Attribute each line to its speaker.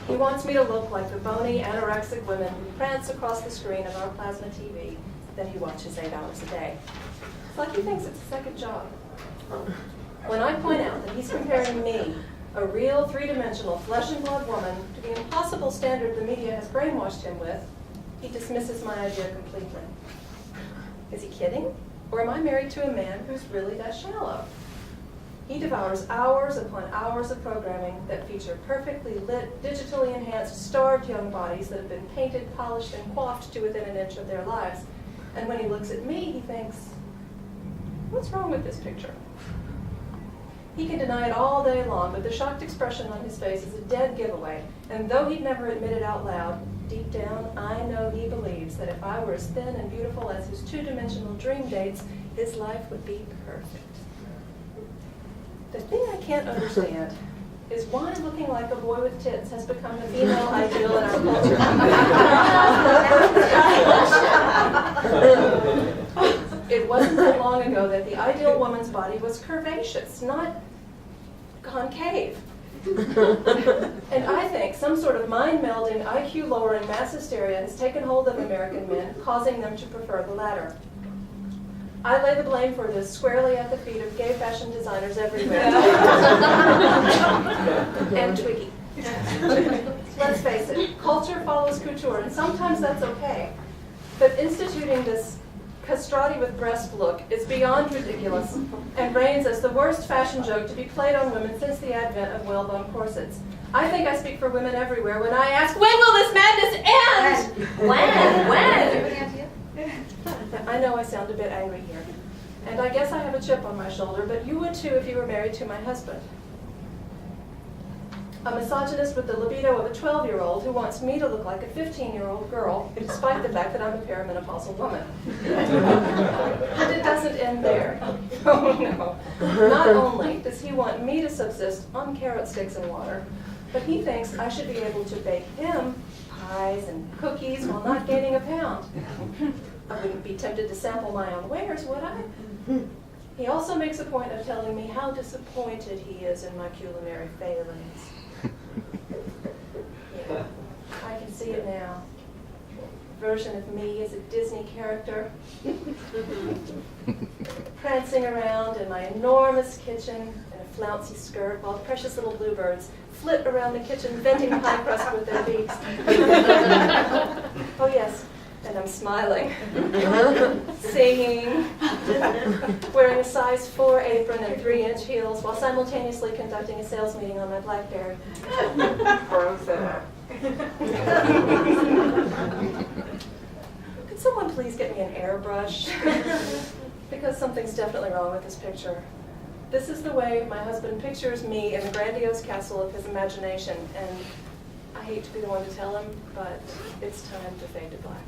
Speaker 1: He wants me to look like the bony, anorexic women who prance across the screen of our plasma TV that he watches 8 hours a day. It's like he thinks it's a second job. When I point out that he's comparing me, a real three-dimensional flesh and blood woman, to the impossible standard the media has brainwashed him with, he dismisses my idea completely. Is he kidding? Or am I married to a man who's really that shallow? He devours hours upon hours of programming that feature perfectly lit, digitally enhanced, starved young bodies that have been painted, polished, and coiffed to within an inch of their lives. And when he looks at me, he thinks, what's wrong with this picture? He can deny it all day long, but the shocked expression on his face is a dead giveaway. And though he'd never admit it out loud, deep down, I know he believes that if I were as thin and beautiful as his two-dimensional dream dates, his life would be perfect. The thing I can't understand is why looking like a boy with tits has become the female ideal in our culture. It wasn't that long ago that the ideal woman's body was curvaceous, not concave. And I think some sort of mind-melding, IQ-lowering mass hysteria has taken hold of American men, causing them to prefer the latter. I lay the blame for this squarely at the feet of gay fashion designers everywhere. And Twiggy. Let's face it, culture follows couture, and sometimes that's okay. But instituting this castrati with breast look is beyond ridiculous and reigns as the worst fashion joke to be played on women since the advent of whalebone corsets. I think I speak for women everywhere when I ask, when will this madness end? When? I know I sound a bit angry here, and I guess I have a chip on my shoulder, but you would too if you were married to my husband. A misogynist with the libido of a 12-year-old who wants me to look like a 15-year-old girl, despite the fact that I'm a perimenopausal woman. But it doesn't end there. Oh no. Not only does he want me to subsist on carrot sticks and water, but he thinks I should be able to bake him pies and cookies while not gaining a pound. I wouldn't be tempted to sample my own wares, would I? He also makes a point of telling me how disappointed he is in my culinary failings. Yeah, I can see it now. A version of me as a Disney character, prancing around in my enormous kitchen in a flouncy skirt while precious little bluebirds flit around the kitchen, venting pie crust with their beaks. Oh yes, and I'm smiling, singing, wearing a size 4 apron and 3-inch heels while simultaneously conducting a sales meeting on my BlackBerry. Could someone please get me an airbrush? Because something's definitely wrong with this picture. This is the way my husband pictures me in the grandiose castle of his imagination, and I hate to be the one to tell him, but it's time to fade to black.